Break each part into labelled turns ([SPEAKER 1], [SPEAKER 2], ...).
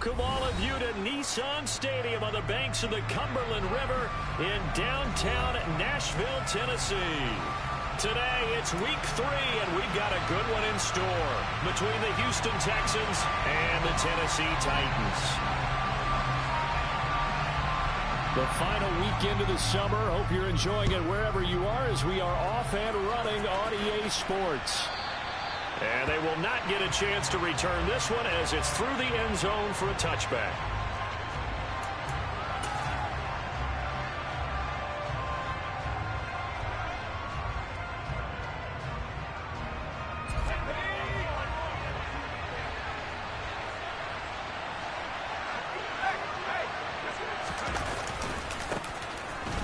[SPEAKER 1] welcome all of you to Nissan Stadium on the banks of the Cumberland River in downtown Nashville, Tennessee. Today, it's week 3, and we've got a good one in store between the Houston Texans and the Tennessee Titans. The final weekend of the summer. Hope you're enjoying it wherever you are as we are off and running on EA Sports. And they will not get a chance to return this one as it's through the end zone for a touchback.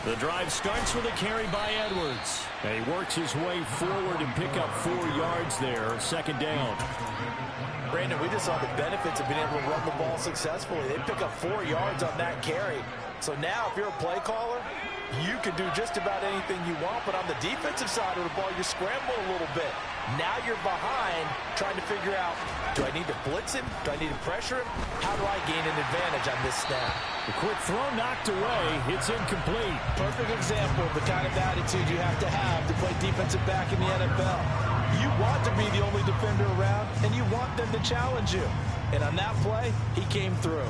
[SPEAKER 1] The drive starts with a carry by Edwards. And he works his way forward and pick up 4 yards there. Second down.
[SPEAKER 2] Brandon, we just saw the benefits of being able to run the ball successfully. They pick up 4 yards on that carry. So now if you're a play caller, you can do just about anything you want. But on the defensive side of the ball, you scramble a little bit. Now you're behind trying to figure out, do I need to blitz him? Do I need to pressure him? How do I gain an advantage on this snap?
[SPEAKER 1] The quick throw knocked away. It's incomplete.
[SPEAKER 2] Perfect example of the kind of attitude you have to play defensive back in the NFL. You want to be the only defender around, and you want them to challenge you. And on that play, he came through.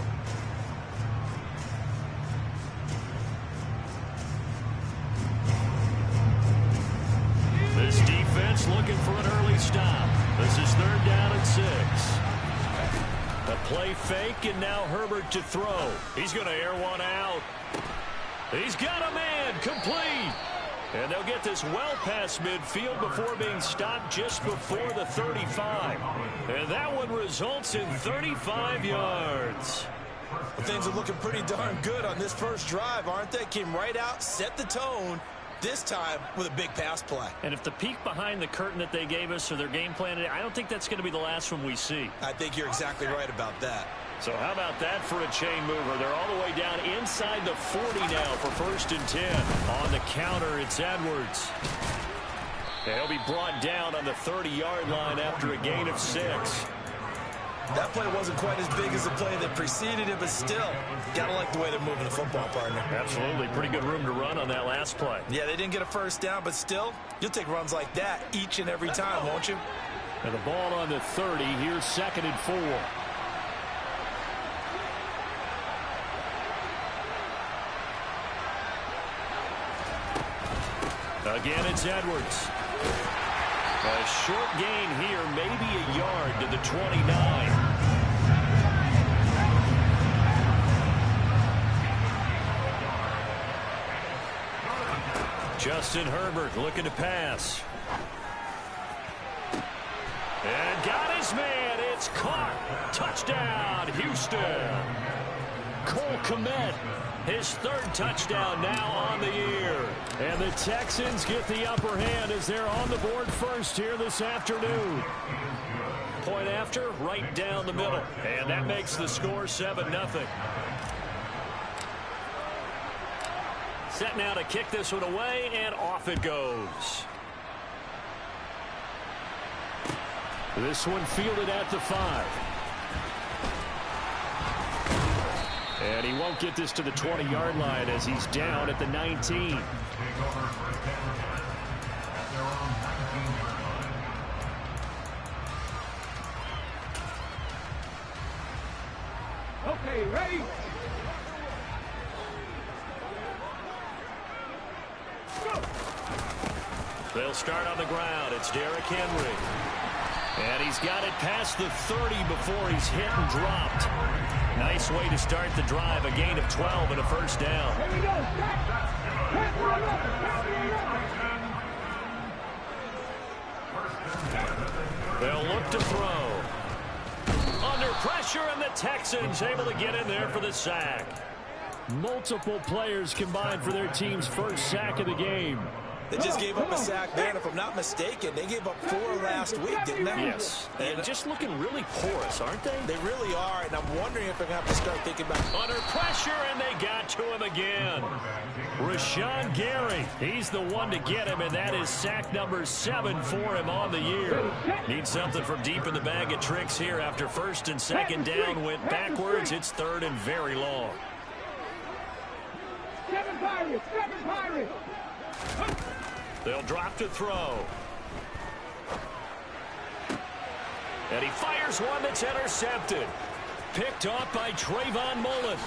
[SPEAKER 1] This defense looking for an early stop. This is 3rd down and 6. A play fake, and now Herbert to throw. He's going to air one out. He's got a man, complete. And they'll get this well past midfield before being stopped just before the 35. And that one results in 35 yards.
[SPEAKER 2] Well, things are looking pretty darn good on this first drive, aren't they? Came right out, set the tone. This time with a big pass play.
[SPEAKER 1] And if the peek behind the curtain that they gave us or their game plan, I don't think that's going to be the last one we see.
[SPEAKER 2] I think you're exactly right about that.
[SPEAKER 1] So how about that for a chain mover? They're all the way down inside the 40 now for 1st and 10. On the counter, it's Edwards. And he'll be brought down on the 30-yard line after a gain of 6.
[SPEAKER 2] That play wasn't quite as big as the play that preceded it, but still, gotta like the way they're moving the football, partner.
[SPEAKER 1] Absolutely. Pretty good room to run on that last play.
[SPEAKER 2] Yeah, they didn't get a first down, but still, you'll take runs like that each and every time, won't you?
[SPEAKER 1] And the ball on the 30. Here's 2nd and 4. Again, it's Edwards. A short gain here, maybe a yard to the 29. Justin Herbert looking to pass. And got his man. It's caught. Touchdown, Houston. Cole Kmet, his 3rd touchdown now on the year. And the Texans get the upper hand as they're on the board first here this afternoon. Point after, right down the middle. And that makes the score 7-0. Set now to kick this one away, and off it goes. This one fielded at the 5. And he won't get this to the 20-yard line as he's down at the 19.
[SPEAKER 3] Okay, ready? Go!
[SPEAKER 1] They'll start on the ground. It's Derrick Henry. And he's got it past the 30 before he's hit and dropped. Nice way to start the drive. A gain of 12 and a first down.
[SPEAKER 3] Here we go.
[SPEAKER 1] They'll look to throw. Under pressure, and the Texans able to get in there for the sack. Multiple players combined for their team's first sack of the game.
[SPEAKER 2] They just gave up a sack there, and if I'm not mistaken, they gave up 4 last week, didn't they?
[SPEAKER 1] Yes. And just looking really porous, aren't they?
[SPEAKER 2] They really are, and I'm wondering if they're going to have to start thinking about...
[SPEAKER 1] Under pressure, and they got to him again. Rashawn Gary, he's the one to get him, and that is sack number 7 for him on the year. Needs something from deep in the bag of tricks here after first and second down went backwards. It's third and very long.
[SPEAKER 3] 7 Pirates, 7 Pirates.
[SPEAKER 1] They'll drop to throw. And he fires one that's intercepted. Picked off by Trayvon Mullen.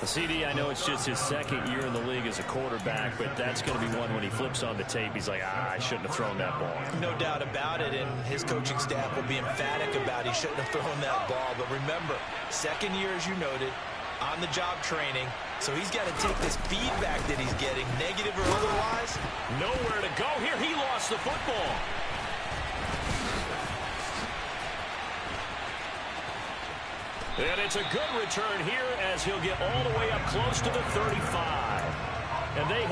[SPEAKER 1] The CD, I know it's just his second year in the league as a quarterback, but that's going to be one when he flips on the tape, he's like, I shouldn't have thrown that ball.
[SPEAKER 2] No doubt about it, and his coaching staff will be emphatic about he shouldn't have thrown that ball. But remember, second year, as you noted, on-the-job training, so he's got to take this feedback that he's getting, negative or otherwise.
[SPEAKER 1] Nowhere to go here. He lost the football. And it's a good return here as he'll get all the way up close to the 35. And they...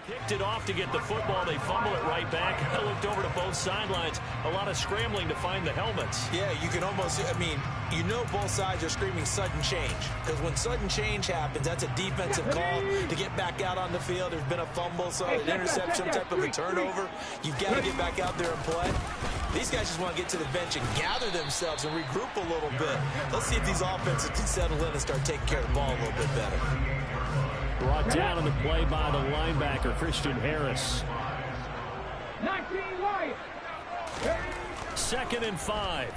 [SPEAKER 1] Picked it off to get the football. They fumble it right back. I looked over to both sidelines. A lot of scrambling to find the helmets.
[SPEAKER 2] Yeah, you can almost, I mean, you know both sides are screaming sudden change. Because when sudden change happens, that's a defensive call to get back out on the field. There's been a fumble, so an interception, type of a turnover. You've got to get back out there and play. These guys just want to get to the bench and gather themselves and regroup a little bit. Let's see if these offenses can settle in and start taking care of the ball a little bit better.
[SPEAKER 1] Brought down on the play by the linebacker, Christian Harris.
[SPEAKER 3] 19 Lions.
[SPEAKER 1] 2nd and 5.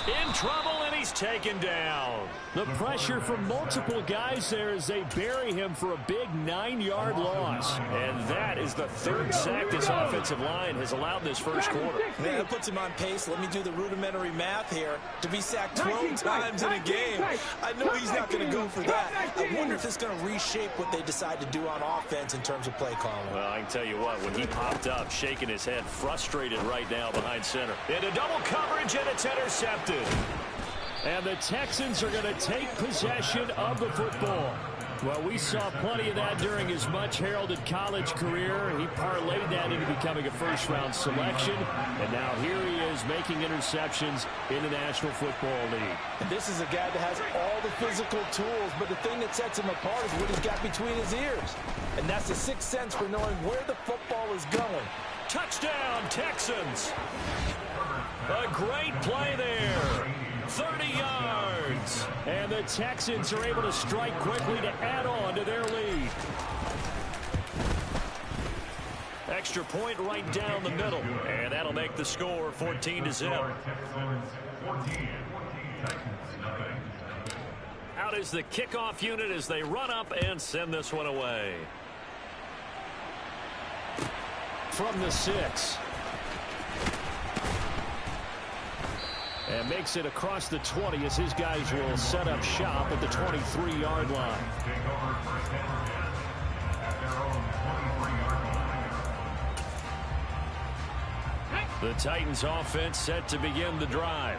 [SPEAKER 1] In trouble, and he's taken down. The pressure from multiple guys there as they bury him for a big 9-yard loss. And that is the 3rd sack this offensive line has allowed this first quarter.
[SPEAKER 2] Man, that puts him on pace. Let me do the rudimentary math here. To be sacked 12 times in a game, I know he's not going to go for that. I wonder if it's going to reshape what they decide to do on offense in terms of play calling.
[SPEAKER 1] Well, I can tell you what, when he popped up, shaking his head, frustrated right now behind center. Into double coverage, and it's intercepted. And the Texans are going to take possession of the football. Well, we saw plenty of that during his much-heralded college career. He parlayed that into becoming a first-round selection. And now here he is making interceptions in the National Football League.
[SPEAKER 2] And this is a guy that has all the physical tools, but the thing that sets him apart is what he's got between his ears. And that's the sixth sense for knowing where the football is going.
[SPEAKER 1] Touchdown, Texans! A great play there. 30 yards. And the Texans are able to strike quickly to add on to their lead. Extra point right down the middle. And that'll make the score 14-0. Out is the kickoff unit as they run up and send this one away. From the 6. And makes it across the 20 as his guys will set up shop at the 23-yard line. The Titans offense set to begin the drive.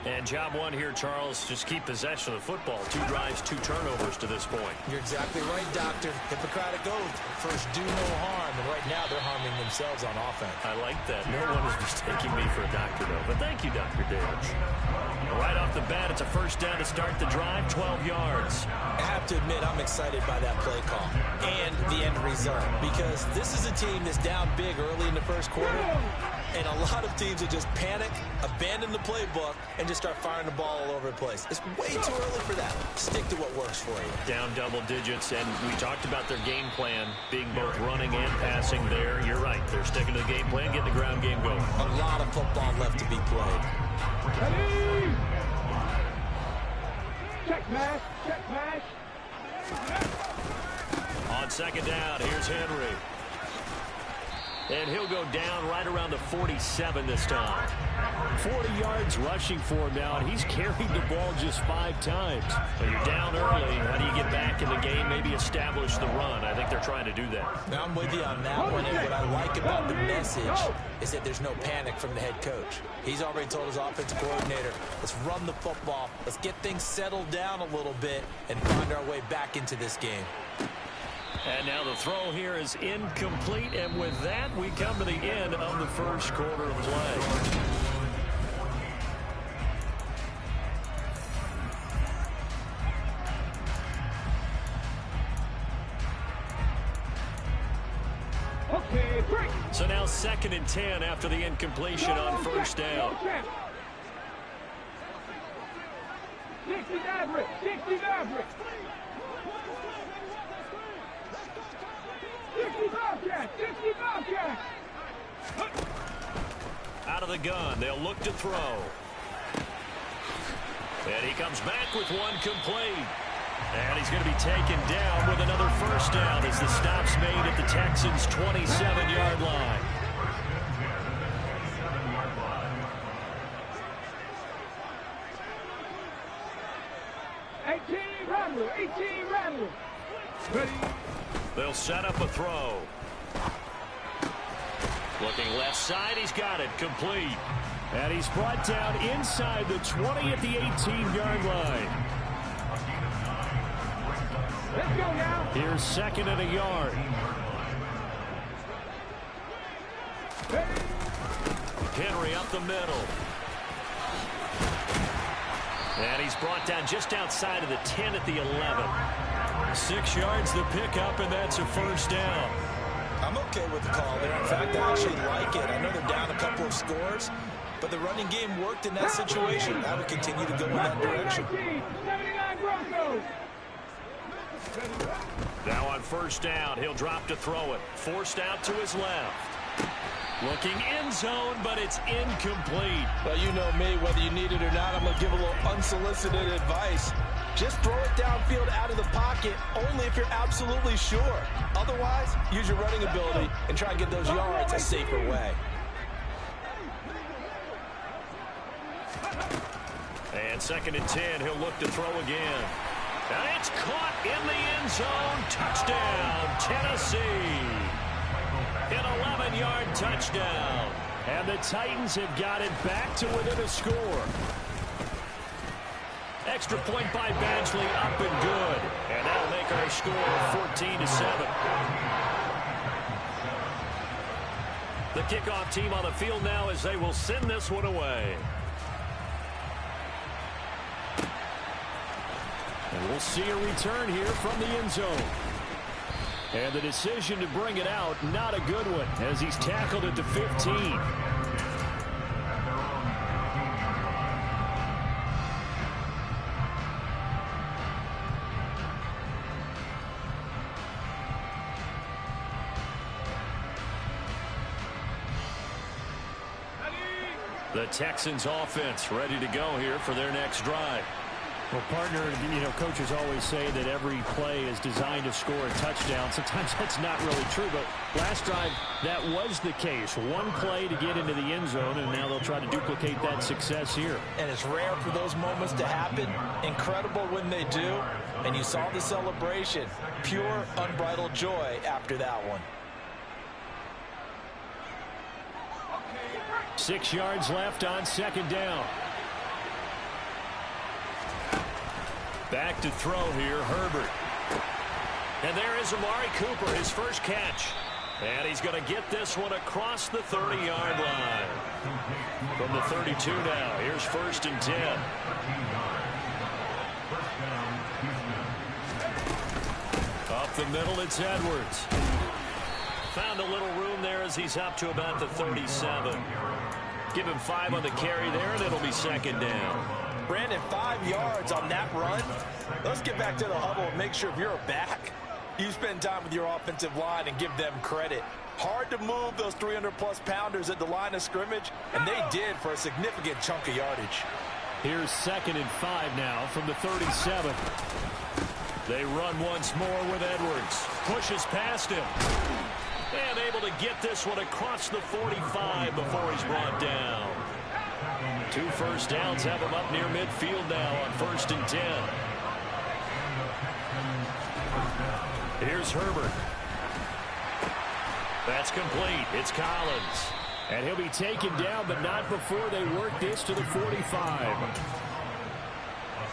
[SPEAKER 1] And job one here, Charles, just keep possession of the football. 2 drives, 2 turnovers to this point.
[SPEAKER 2] You're exactly right, Doctor. Hippocratic oath. First, do no harm. And right now, they're harming themselves on offense.
[SPEAKER 1] I like that. No one is mistaking me for a doctor, though. But thank you, Dr. Davis. Right off the bat, it's a first down to start the drive, 12 yards.
[SPEAKER 2] I have to admit, I'm excited by that play call and the end result, because this is a team that's down big early in the first quarter, and a lot of teams will just panic, abandon the playbook, and just start firing the ball all over the place. It's way too early for that. Stick to what works for you.
[SPEAKER 1] Down double digits, and we talked about their game plan being both running and passing there. You're right. They're sticking to the game plan, getting the ground game going.
[SPEAKER 2] A lot of football left to be played.
[SPEAKER 3] Ready? Check mash, check mash.
[SPEAKER 1] On second down, here's Henry. And he'll go down right around the 47 this time. 40 yards rushing for him now, and he's carried the ball just 5 times. When you're down early, how do you get back in the game, maybe establish the run? I think they're trying to do that.
[SPEAKER 2] Now, I'm with you on that one, and what I like about the message is that there's no panic from the head coach. He's already told his offensive coordinator, let's run the football, let's get things settled down a little bit, and find our way back into this game.
[SPEAKER 1] And now the throw here is incomplete, and with that, we come to the end of the first quarter of play.
[SPEAKER 3] Okay, break.
[SPEAKER 1] So now 2nd and 10 after the incompletion on first down.
[SPEAKER 3] 60 Maverick, 60 Maverick. 60 Bobcat, 60 Bobcat.
[SPEAKER 1] Out of the gun, they'll look to throw. And he comes back with one complete. And he's going to be taken down with another first down as the stop's made at the Texans' 27-yard line.
[SPEAKER 3] Ready.
[SPEAKER 1] They'll set up a throw. Looking left side, he's got it, complete. And he's brought down inside the 20 at the 18-yard line.
[SPEAKER 3] Let's go now.
[SPEAKER 1] Here's 2nd and a yard. Henry up the middle. And he's brought down just outside of the 10 at the 11. 6 yards the pickup, and that's a first down.
[SPEAKER 2] I'm okay with the call there. In fact, I actually like it. I know they're down a couple of scores, but the running game worked in that situation. I would continue to go in that direction.
[SPEAKER 3] 79 Broncos.
[SPEAKER 1] Now on first down, he'll drop to throw it. Forced out to his left. Looking end zone, but it's incomplete.
[SPEAKER 2] Well, you know me, whether you need it or not, I'm going to give a little unsolicited advice. Just throw it downfield out of the pocket, only if you're absolutely sure. Otherwise, use your running ability and try and get those yards a safer way.
[SPEAKER 1] And 2nd and 10, he'll look to throw again. And it's caught in the end zone. Touchdown, Tennessee. An 11-yard touchdown. And the Titans have got it back to within a score. Extra point by Badgley, up and good. And that'll make our score 14-7. The kickoff team on the field now as they will send this one away. And we'll see a return here from the end zone. And the decision to bring it out, not a good one, as he's tackled at the 15. The Texans offense ready to go here for their next drive.
[SPEAKER 4] Well, partner, you know, coaches always say that every play is designed to score a touchdown. Sometimes that's not really true, but last drive, that was the case. One play to get into the end zone, and now they'll try to duplicate that success here.
[SPEAKER 2] And it's rare for those moments to happen. Incredible when they do. And you saw the celebration. Pure, unbridled joy after that one.
[SPEAKER 1] 6 yards left on second down. Back to throw here, Herbert. And there is Amari Cooper, his first catch. And he's going to get this one across the 30-yard line. From the 32 now, here's 1st and 10. Up the middle, it's Edwards. Found a little room there as he's up to about the 37. Give him 5 on the carry there, and it'll be 2nd down.
[SPEAKER 2] Brandon, 5 yards on that run. Let's get back to the huddle and make sure if you're a back, you spend time with your offensive line and give them credit. Hard to move those 300-plus pounders at the line of scrimmage, and they did for a significant chunk of yardage.
[SPEAKER 4] Here's 2nd and 5 now from the 37.
[SPEAKER 1] They run once more with Edwards. Pushes past him. And able to get this one across the 45 before he's brought down. 2 first downs have him up near midfield now on 1st and 10. Here's Herbert. That's complete. It's Collins.
[SPEAKER 4] And he'll be taken down, but not before they work this to the 45.
[SPEAKER 5] A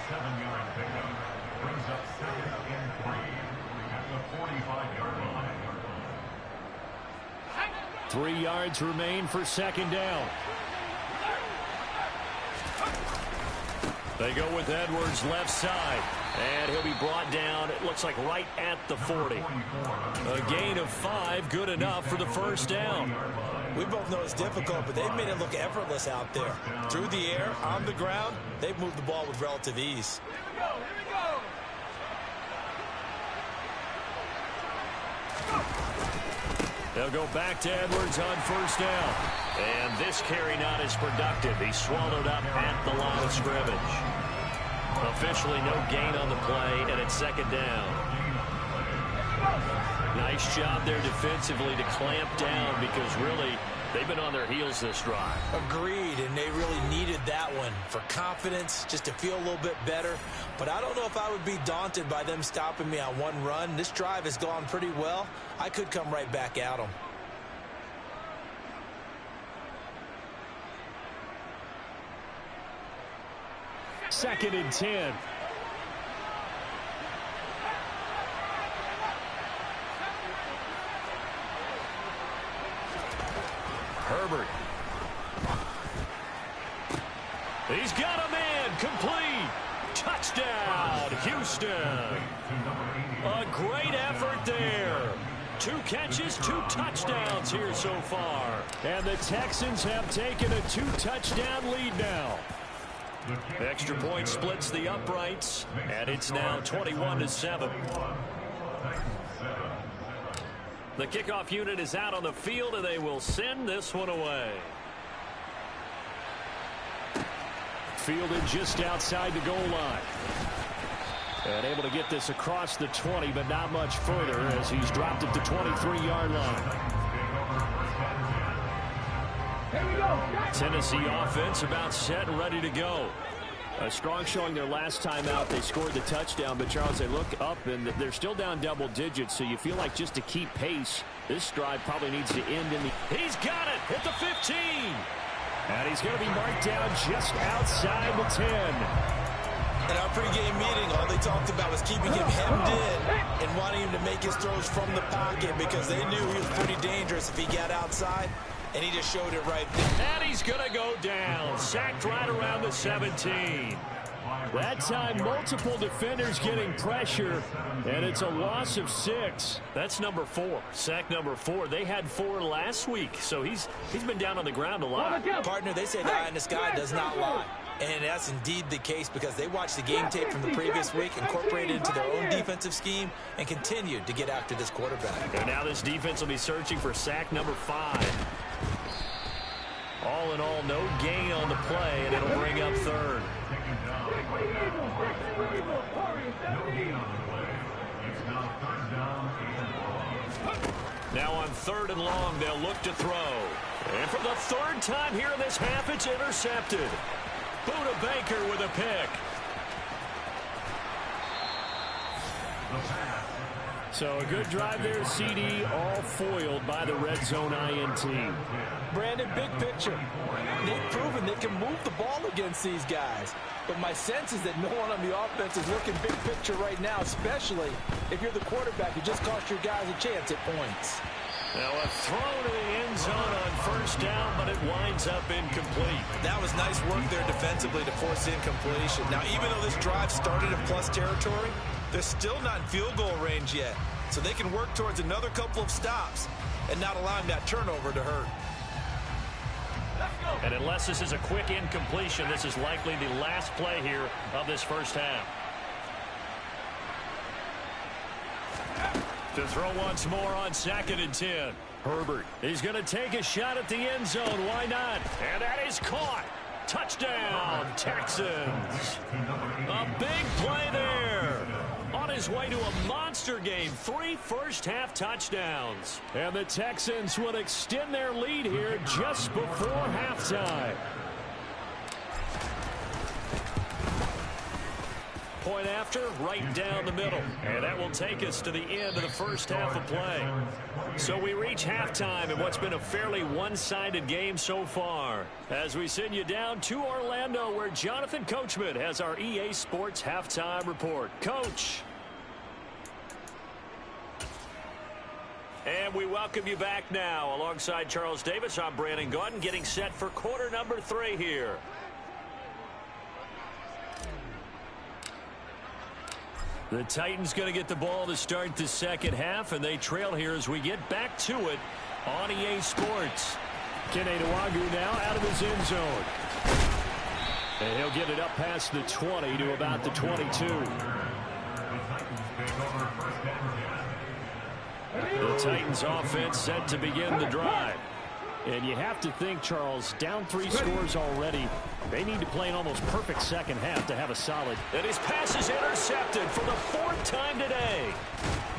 [SPEAKER 5] 7-yard pickup brings up 2nd and 3 at the 45-yard line.
[SPEAKER 4] 3 yards remain for 2nd down.
[SPEAKER 1] They go with Edwards left side. And he'll be brought down, it looks like right at the 40. A gain of 5, good enough for the 1st down.
[SPEAKER 2] We both know it's difficult, but they've made it look effortless out there. Through the air, on the ground, they've moved the ball with relative ease.
[SPEAKER 3] Here we go.
[SPEAKER 1] They'll go back to Edwards on 1st down. And this carry not as productive. He's swallowed up at the line of scrimmage. Officially no gain on the play, and it's 2nd down. Nice job there defensively to clamp down because really they've been on their heels this drive.
[SPEAKER 2] Agreed, and they really needed that one for confidence, just to feel a little bit better. But I don't know if I would be daunted by them stopping me on one run. This drive has gone pretty well. I could come right back at them.
[SPEAKER 4] Second and 10.
[SPEAKER 1] Herbert. He's got a man. Complete. Touchdown, Houston. A great effort there. 2 catches, 2 touchdowns here so far.
[SPEAKER 4] And the Texans have taken a 2-touchdown lead now.
[SPEAKER 1] Extra point splits the uprights, and it's now 21-7. The kickoff unit is out on the field, and they will send this one away.
[SPEAKER 4] Fielded just outside the goal line. And able to get this across the 20, but not much further as he's dropped it to 23-yard line.
[SPEAKER 3] Here we go.
[SPEAKER 1] Tennessee offense about set and ready to go.
[SPEAKER 4] A strong showing their last time out. They scored the touchdown, but Charles, they look up and they're still down double digits, so you feel like just to keep pace, this drive probably needs to end in the...
[SPEAKER 1] He's got it at the 15.
[SPEAKER 4] And he's going to be marked down just outside the 10.
[SPEAKER 2] In our pregame meeting, all they talked about was keeping him hemmed in and wanting him to make his throws from the pocket because they knew he was pretty dangerous if he got outside, and he just showed it right there.
[SPEAKER 1] And he's going to go down. Sacked right around the 17.
[SPEAKER 4] That time, multiple defenders getting pressure, and it's a loss of 6.
[SPEAKER 1] That's number 4. Sack number 4. They had 4 last week, so he's been down on the ground a lot.
[SPEAKER 2] Partner, they say the eye in the sky does not lie. And that's indeed the case because they watched the game tape from the previous week, incorporated it into their own defensive scheme, and continued to get after this quarterback.
[SPEAKER 1] And now this defense will be searching for sack number 5. All in all, no gain on the play, and it'll bring up 3rd. Now on 3rd and long, they'll look to throw. And for the 3rd time here in this half, it's intercepted. Buda Baker with a pick.
[SPEAKER 4] So a good drive there, CD, all foiled by the red zone INT.
[SPEAKER 2] Brandon, big picture. They've proven they can move the ball against these guys. But my sense is that no one on the offense is looking big picture right now, especially if you're the quarterback who just cost your guys a chance at points.
[SPEAKER 1] Now a throw to the end zone on first down, but it winds up incomplete.
[SPEAKER 2] That was nice work there defensively to force incompletion. Now, even though this drive started in plus territory, they're still not in field goal range yet. So they can work towards another couple of stops and not allowing that turnover to hurt.
[SPEAKER 1] And unless this is a quick incompletion, this is likely the last play here of this first half. To throw once more on 2nd and 10. Herbert, he's going to take a shot at the end zone. Why not? And that is caught. Touchdown, Texans. A big play there. On his way to a monster game. 3 first-half touchdowns. And the Texans will extend their lead here just before halftime. Point after, right down the middle. And that will take us to the end of the first half of play. So we reach halftime in what's been a fairly one-sided game so far. As we send you down to Orlando, where Jonathan Coachman has our EA Sports halftime report. Coach. And we welcome you back now. Alongside Charles Davis, I'm Brandon Gaudin, getting set for quarter number 3 here. The Titans going to get the ball to start the second half, and they trail here as we get back to it on EA Sports. Kene Nwangwu now out of his end zone. And he'll get it up past the 20 to about the 22. The Titans offense set to begin the drive. And you have to think, Charles, down 3 scores already. They need to play an almost perfect second half to have a solid. And his pass is intercepted for the 4th time today.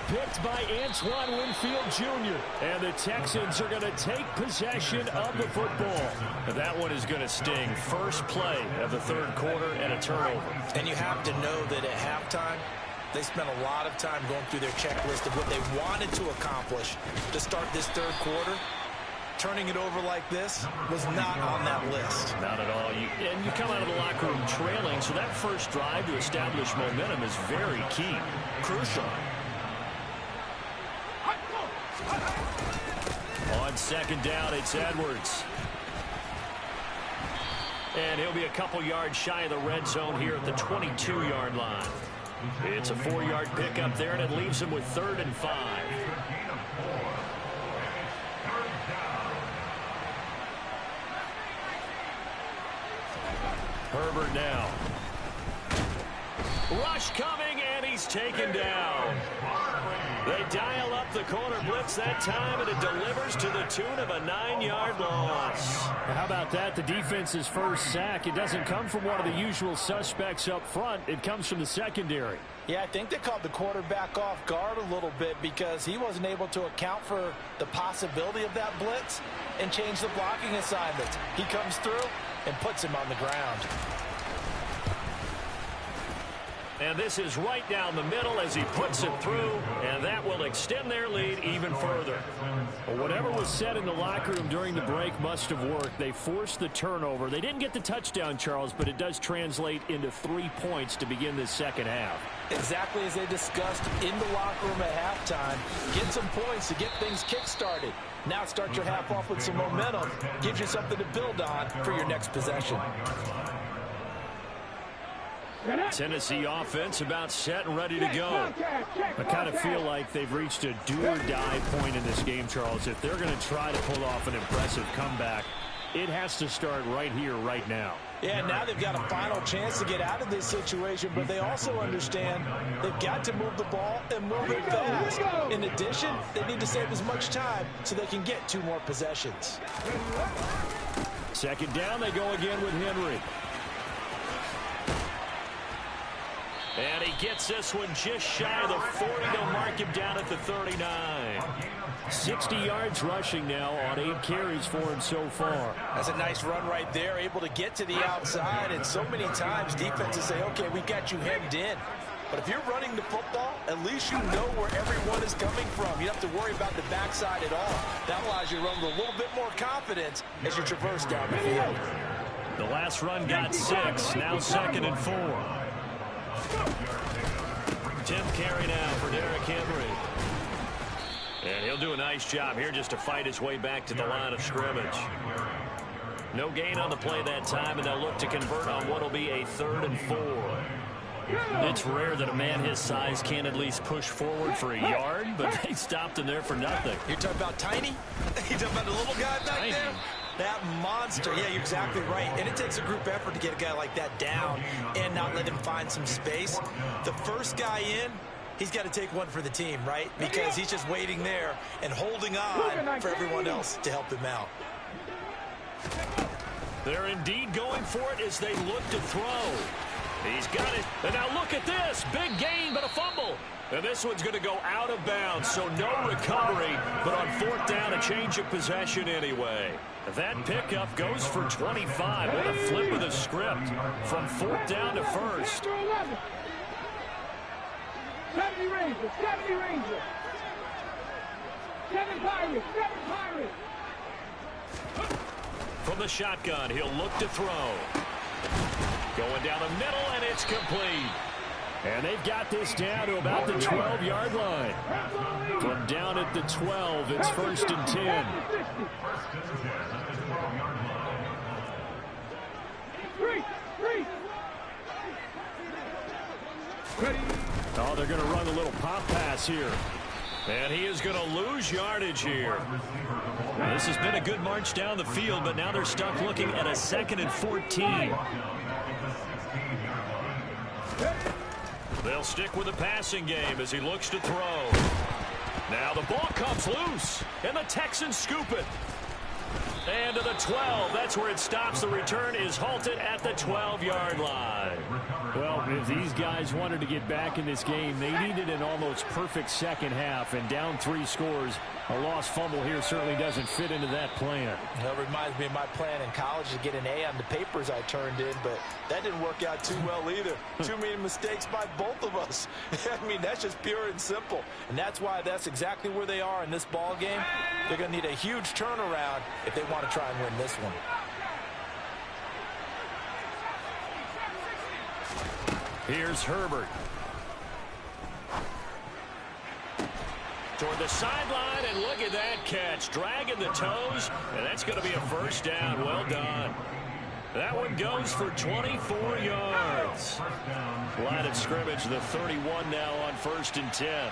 [SPEAKER 4] Picked by Antoine Winfield Jr. And the Texans are going to take possession of the football.
[SPEAKER 1] And that one is going to sting. First play of the 3rd quarter and a turnover.
[SPEAKER 2] And you have to know that at halftime, they spent a lot of time going through their checklist of what they wanted to accomplish to start this 3rd quarter. Turning it over like this was not on that list.
[SPEAKER 1] Not at all. And you come out of the locker room trailing, so that first drive to establish momentum is very key.
[SPEAKER 2] Crucial.
[SPEAKER 1] On 2nd down, it's Edwards. And he'll be a couple yards shy of the red zone here at the 22-yard line. It's a 4-yard pickup there, and it leaves him with 3rd and 5. Herbert now. Rush coming, and he's taken down. They dial up the corner blitz that time, and it delivers to the tune of a 9-yard loss.
[SPEAKER 4] How about that? The defense's first sack. It doesn't come from one of the usual suspects up front. It comes from the secondary.
[SPEAKER 2] Yeah, I think they caught the quarterback off guard a little bit because he wasn't able to account for the possibility of that blitz and change the blocking assignments. He comes through and puts him on the ground.
[SPEAKER 1] And this is right down the middle as he puts it through, and that will extend their lead even further.
[SPEAKER 4] Well, whatever was said in the locker room during the break must have worked. They forced the turnover. They didn't get the touchdown, Charles, but it does translate into 3 points to begin this second half.
[SPEAKER 2] Exactly as they discussed in the locker room at halftime. Get some points to get things kick-started. Now start your half off with some momentum. Gives you something to build on for your next possession.
[SPEAKER 1] Tennessee offense about set and ready to go.
[SPEAKER 4] I kind of feel like they've reached a do-or-die point in this game, Charles. If they're going to try to pull off an impressive comeback, it has to start right here, right now.
[SPEAKER 2] Yeah, now they've got a final chance to get out of this situation, but they also understand they've got to move the ball and move it fast. In addition, they need to save as much time so they can get 2 more possessions.
[SPEAKER 4] 2nd down, they go again with Henry.
[SPEAKER 1] And he gets this one just shy of the 40. They'll mark him down at the 39.
[SPEAKER 4] 60 yards rushing now on 8 carries for him so far.
[SPEAKER 2] That's a nice run right there, able to get to the outside. And so many times defenses say, okay, we got you hemmed in. But if you're running the football, at least you know where everyone is coming from. You don't have to worry about the backside at all. That allows you to run with a little bit more confidence as you traverse down the field.
[SPEAKER 1] The last run got 6. Now 2nd and 4. 10th carry now for Derrick Henry. And he'll do a nice job here just to fight his way back to the line of scrimmage. No gain on the play that time, and they'll look to convert on what will be a 3rd and 4. It's rare that a man his size can at least push forward for a yard, but they stopped him there for nothing.
[SPEAKER 2] You're talking about tiny? You're talking about the little guy back
[SPEAKER 1] Tiny.
[SPEAKER 2] there? That monster. Yeah, you're exactly right. And it takes a group effort to get a guy like that down and not let him find some space. The first guy in, he's got to take one for the team, right? Because he's just waiting there and holding on for everyone else to help him out.
[SPEAKER 1] They're indeed going for it as they look to throw. He's got it. And now look at this. Big gain, but a fumble. And this one's going to go out of bounds, so no recovery. But on 4th down, a change of possession anyway. That pickup goes for 25. What a flip of the script. From 4th down to 1st.
[SPEAKER 3] 70 Rangers, 70 Rangers. 7 Pirates, 7 Pirates.
[SPEAKER 1] From the shotgun, he'll look to throw. Going down the middle, and it's complete.
[SPEAKER 4] And they've got this down to about the 12-yard line. From down at the 12, it's 1st and 10. Oh, they're going to run a little pop pass here.
[SPEAKER 1] And he is going to lose yardage here. This has been a good march down the field, but now they're stuck looking at a 2nd and 14. They'll stick with the passing game as he looks to throw. Now the ball comes loose, and the Texans scoop it. And to the 12. That's where it stops. The return is halted at the 12-yard line.
[SPEAKER 4] Well, if these guys wanted to get back in this game, they needed an almost perfect second half, and down 3 scores. A lost fumble here certainly doesn't fit into that plan.
[SPEAKER 2] That reminds me of my plan in college to get an A on the papers I turned in, but that didn't work out too well either. Too many mistakes by both of us. I mean, that's just pure and simple. And that's why that's exactly where they are in this ball game. They're going to need a huge turnaround if they want to try and win this one.
[SPEAKER 1] Here's Herbert. Toward the sideline, and look at that catch. Dragging the toes, and that's going to be a 1st down. Well done. That one goes for 24 yards. Line of scrimmage, the 31 now on 1st and 10.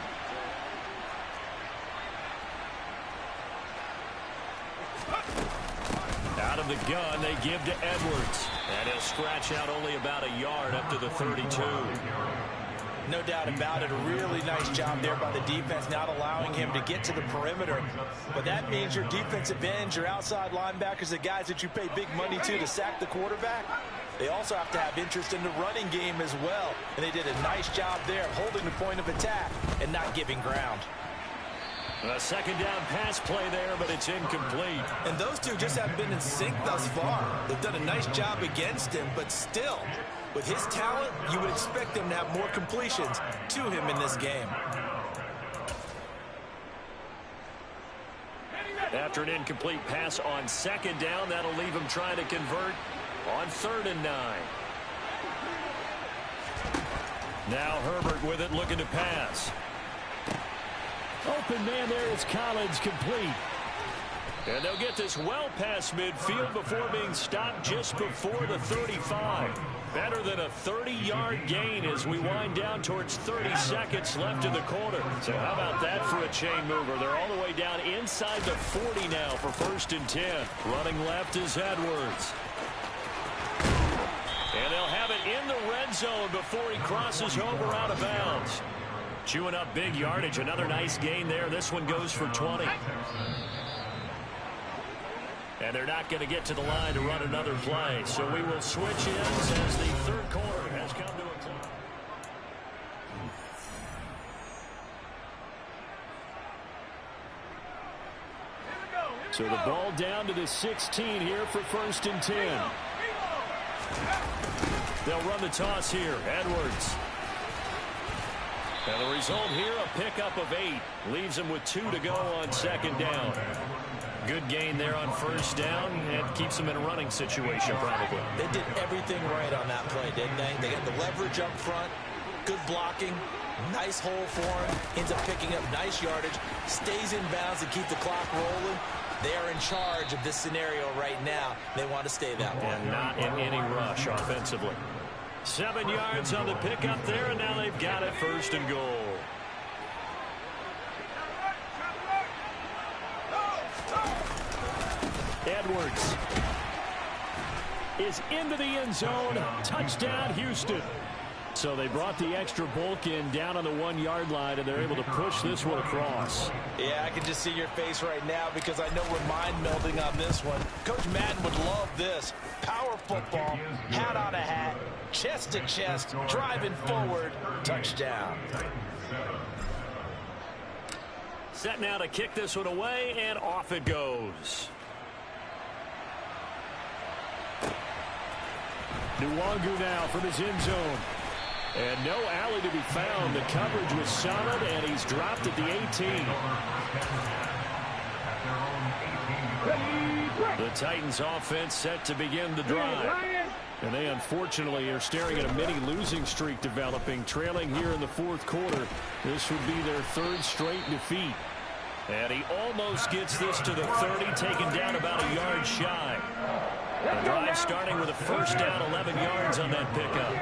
[SPEAKER 1] Out of the gun, they give to Edwards. And he'll scratch out only about a yard up to the 32.
[SPEAKER 2] No doubt about it. A really nice job there by the defense, not allowing him to get to the perimeter. But that means your defensive ends, your outside linebackers, the guys that you pay big money to sack the quarterback, they also have to have interest in the running game as well. And they did a nice job there of holding the point of attack and not giving ground.
[SPEAKER 1] A 2nd down pass play there, but it's incomplete.
[SPEAKER 2] And those two just haven't been in sync thus far. They've done a nice job against him, but still, with his talent, you would expect them to have more completions to him in this game.
[SPEAKER 1] After an incomplete pass on 2nd down, that'll leave him trying to convert on 3rd and 9. Now Herbert with it, looking to pass.
[SPEAKER 4] Open man there is Collins, complete.
[SPEAKER 1] And they'll get this well past midfield before being stopped just before the 35. Better than a 30-yard gain as we wind down towards 30 seconds left in the quarter. So how about that for a chain mover? They're all the way down inside the 40 now for 1st and 10. Running left is Edwards. And they'll have it in the red zone before he crosses over out of bounds. Chewing up big yardage. Another nice gain there. This one goes for 20. And they're not going to get to the line to run another play. So we will switch ends as the 3rd quarter has come to a close.
[SPEAKER 4] So the ball down to the 16 here for 1st and 10.
[SPEAKER 1] They'll run the toss here. Edwards. And the result here, a pickup of 8. Leaves him with 2 to go on second down. Good gain there on first down, and keeps him in a running situation probably.
[SPEAKER 2] They did everything right on that play, didn't they? They got the leverage up front, good blocking, nice hole for him, ends up picking up nice yardage, stays in bounds to keep the clock rolling. They are in charge of this scenario right now. They want to stay that way.
[SPEAKER 1] And not in any rush offensively. 7 yards on the pickup there, and now they've got it 1st and goal. Edwards is into the end zone. Touchdown, Houston. So they brought the extra bulk in down on the 1-yard line, and they're able to push this one across.
[SPEAKER 2] Yeah, I can just see your face right now because I know we're mind melding on this one. Coach Madden would love this. Power football, hat on a hat, chest to chest, driving forward, touchdown.
[SPEAKER 1] Set now to kick this one away, and off it goes. Nwangu now from his end zone. And no alley to be found. The coverage was solid, and he's dropped at the 18. The Titans offense set to begin the drive. And they unfortunately are staring at a mini losing streak developing, trailing here in the 4th quarter. This would be their 3rd straight defeat. And he almost gets this to the 30, taken down about a yard shy. The drive starting with a first down, 11 yards on that pickup.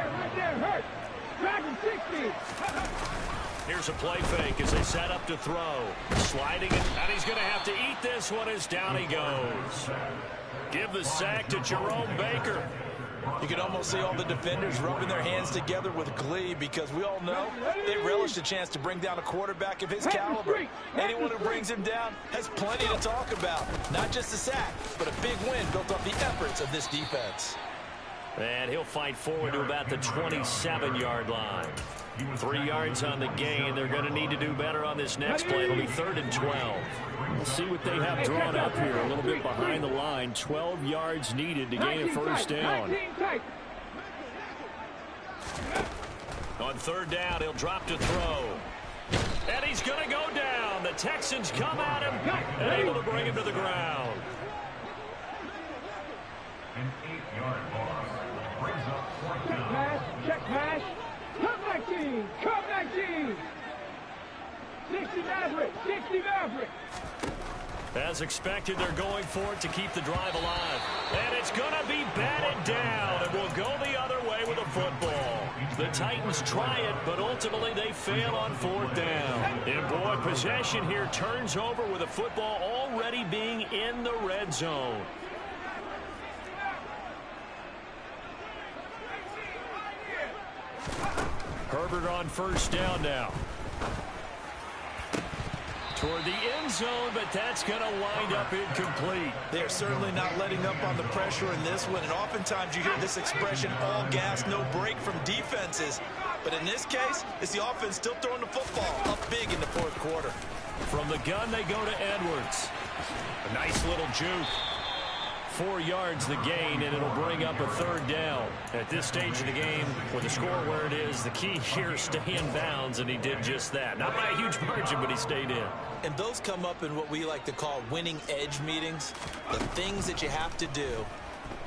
[SPEAKER 1] Here's a play fake as they set up to throw. Sliding it, and he's going to have to eat this one as down he goes. Give the sack to Jerome Baker.
[SPEAKER 2] You can almost see all the defenders rubbing their hands together with glee because we all know they relish the chance to bring down a quarterback of his caliber. Anyone who brings him down has plenty to talk about. Not just a sack, but a big win built off the efforts of this defense.
[SPEAKER 1] And he'll fight forward to about the 27-yard line. 3 yards on the gain. They're going to need to do better on this next play. It'll be 3rd and 12. We'll see what they have drawn up here. A little bit behind the line. 12 yards needed to gain a first down. On 3rd down, he'll drop to throw. And he's going to go down. The Texans come at him and able to bring him to the ground.
[SPEAKER 5] An 8-yard loss brings up 4th down.
[SPEAKER 3] Pass, check pass. Come back team, come back team. 60 Maverick, 60 Maverick.
[SPEAKER 1] As expected, they're going for it to keep the drive alive. And it's going to be batted down, and will go the other way with a football. The Titans try it, but ultimately they fail on 4th down. And boy, possession here turns over with a football already being in the red zone. Herbert on first down now. Toward the end zone, but that's going to wind up incomplete.
[SPEAKER 2] They're certainly not letting up on the pressure in this one, and oftentimes you hear this expression, all gas, no break from defenses. But in this case, it's the offense still throwing the football up big in the 4th quarter.
[SPEAKER 1] From the gun, they go to Edwards. A nice little juke. 4 yards the gain, and it'll bring up a 3rd down. At this stage of the game, with the score where it is, the key here is stay in bounds, and he did just that. Not by a huge margin, but he stayed in.
[SPEAKER 2] And those come up in what we like to call winning edge meetings. The things that you have to do,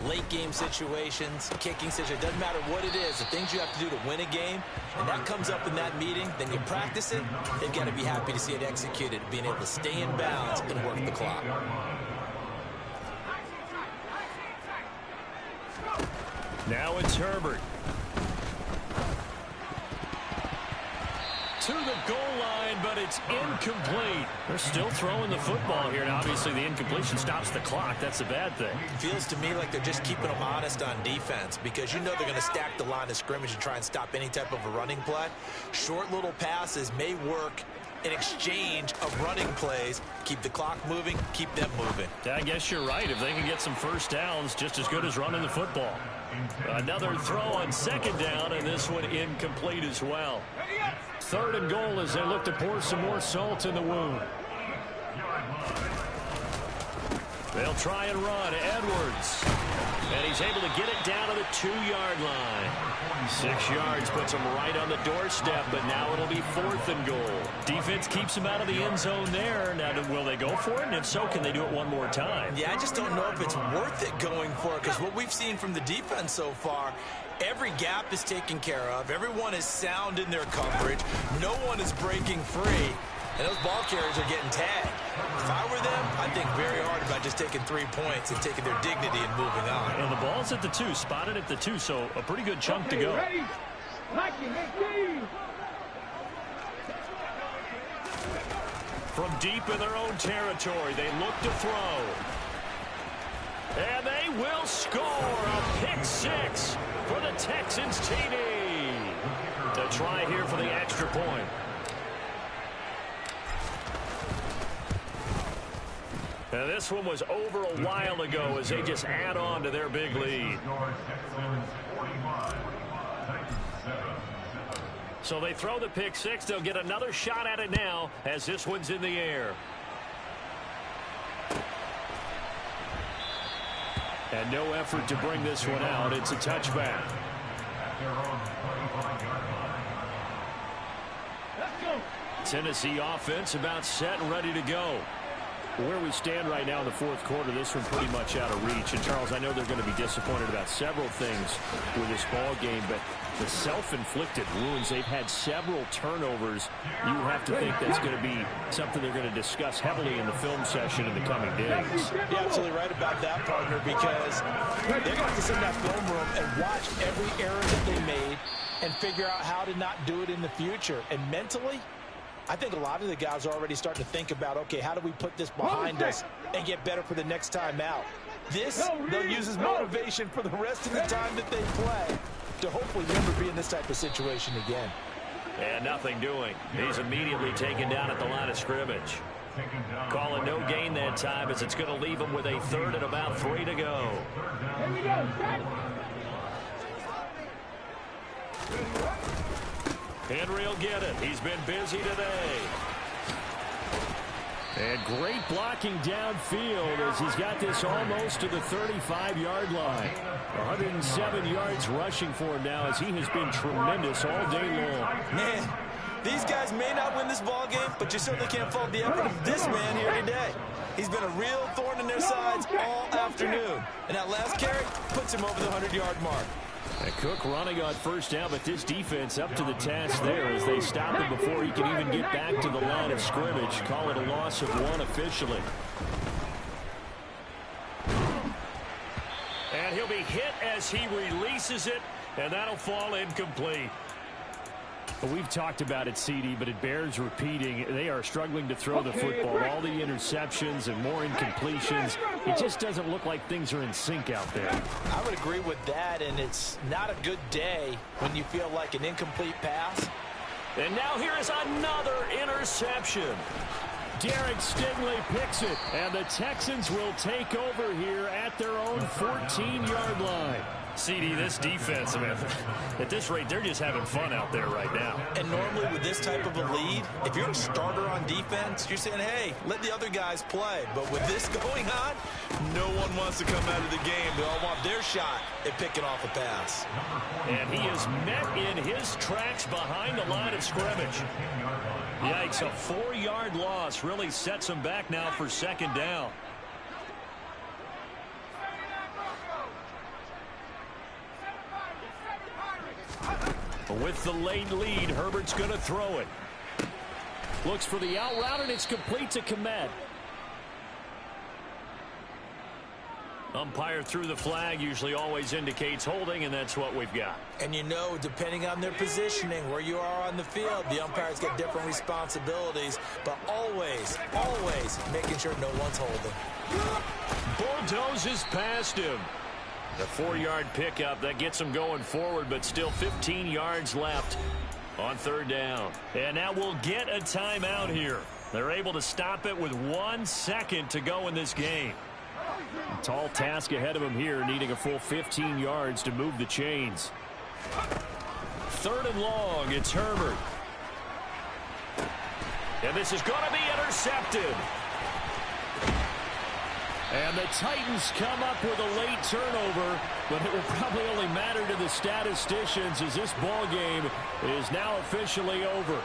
[SPEAKER 2] late game situations, kicking situations, doesn't matter what it is, the things you have to do to win a game, and that comes up in that meeting, then you practice it, they've got to be happy to see it executed, being able to stay in bounds and work the clock.
[SPEAKER 1] Now it's Herbert. To the goal line, but it's incomplete. They're still throwing the football here, and obviously the incompletion stops the clock. That's a bad thing.
[SPEAKER 2] Feels to me like they're just keeping them honest on defense because you know they're going to stack the line of scrimmage and try and stop any type of a running play. Short little passes may work in exchange of running plays. Keep the clock moving, keep them moving.
[SPEAKER 1] I guess you're right. If they can get some first downs, just as good as running the football. Another throw on 2nd down, and this one incomplete as well. 3rd and goal as they look to pour some more salt in the wound. They'll try and run. Edwards. And he's able to get it down to the 2-yard line. 6 yards puts him right on the doorstep, but now it'll be 4th and goal. Defense keeps him out of the end zone there. Now, will they go for it? And if so, can they do it one more time?
[SPEAKER 2] Yeah, I just don't know if it's worth it going for it, because what we've seen from the defense so far, every gap is taken care of. Everyone is sound in their coverage. No one is breaking free. And those ball carriers are getting tagged. If I were them, I'd think very hard about just taking 3 points and taking their dignity and moving on.
[SPEAKER 1] And the ball's at the 2, spotted at the 2, so a pretty good chunk to go.
[SPEAKER 3] Ready? Blocking, 18.
[SPEAKER 1] From deep in their own territory, they look to throw. And they will score a pick 6 for the Texans TD. To try here for the extra point. And this one was over a while ago as they just add on to their big lead. So they throw the pick 6. They'll get another shot at it now as this one's in the air. And no effort to bring this one out. It's a touchback. Tennessee offense about set and ready to go. Where we stand right now in the 4th quarter, this one pretty much out of reach. And, Charles, I know they're going to be disappointed about several things with this ball game, but the self-inflicted wounds, they've had several turnovers. You have to think that's going to be something they're going to discuss heavily in the film session in the coming days.
[SPEAKER 2] You're absolutely right about that, partner, because they're going to have to sit in that film room and watch every error that they made and figure out how to not do it in the future. And mentally, I think a lot of the guys are already starting to think about, okay, how do we put this behind us and get better for the next time out? This, they'll use as motivation for the rest of the time that they play to hopefully never be in this type of situation again.
[SPEAKER 1] And nothing doing. He's immediately taken down at the line of scrimmage. Call it no gain that time as it's going to leave him with a 3rd and about 3 to go.
[SPEAKER 3] Here we go.
[SPEAKER 1] Henry will get it. He's been busy today.
[SPEAKER 4] And great blocking downfield as he's got this almost to the 35-yard line. 107 yards rushing for him now as he has been tremendous all day long.
[SPEAKER 2] Man, these guys may not win this ball game, but you certainly can't fault the effort of this man here today. He's been a real thorn in their sides all afternoon. And that last carry puts him over the 100-yard mark.
[SPEAKER 4] And Cook running on first down, but this defense up to the task there as they stop him before he can even get back to the line of scrimmage. Call it a loss of 1 officially.
[SPEAKER 1] And he'll be hit as he releases it, and that'll fall incomplete.
[SPEAKER 4] We've talked about it, CD, but it bears repeating. They are struggling to throw the football. All the interceptions and more incompletions. It just doesn't look like things are in sync out there.
[SPEAKER 2] I would agree with that, and it's not a good day when you feel like an incomplete pass.
[SPEAKER 1] And now here is another interception.
[SPEAKER 4] Derek Stingley picks it, and the Texans will take over here at their own 14-yard line.
[SPEAKER 1] CD, this defense, man, at this rate, they're just having fun out there right now.
[SPEAKER 2] And normally with this type of a lead, if you're a starter on defense, you're saying, hey, let the other guys play. But with this going on, no one wants to come out of the game. They all want their shot at picking off a pass.
[SPEAKER 1] And he is met in his tracks behind the line of scrimmage. Yikes, a 4-yard loss really sets him back now for 2nd down. With the late lead, Herbert's going to throw it.
[SPEAKER 4] Looks for the out route, and it's complete to Komet.
[SPEAKER 1] Umpire threw the flag, usually always indicates holding, and that's what we've got.
[SPEAKER 2] And you know, depending on their positioning, where you are on the field, the umpires get different responsibilities, but always, always making sure no one's holding.
[SPEAKER 1] Bulldozes past him. The 4-yard pickup, that gets them going forward, but still 15 yards left on 3rd down. And now we'll get a timeout here. They're able to stop it with 1 second to go in this game.
[SPEAKER 4] A tall task ahead of him here, needing a full 15 yards to move the chains.
[SPEAKER 1] 3rd and long, it's Herbert. And this is going to be intercepted.
[SPEAKER 4] And the Titans come up with a late turnover, but it will probably only matter to the statisticians as this ball game is now officially over.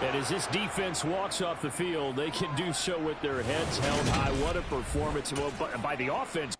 [SPEAKER 4] And as this defense walks off the field, they can do so with their heads held high. What a performance by the offense.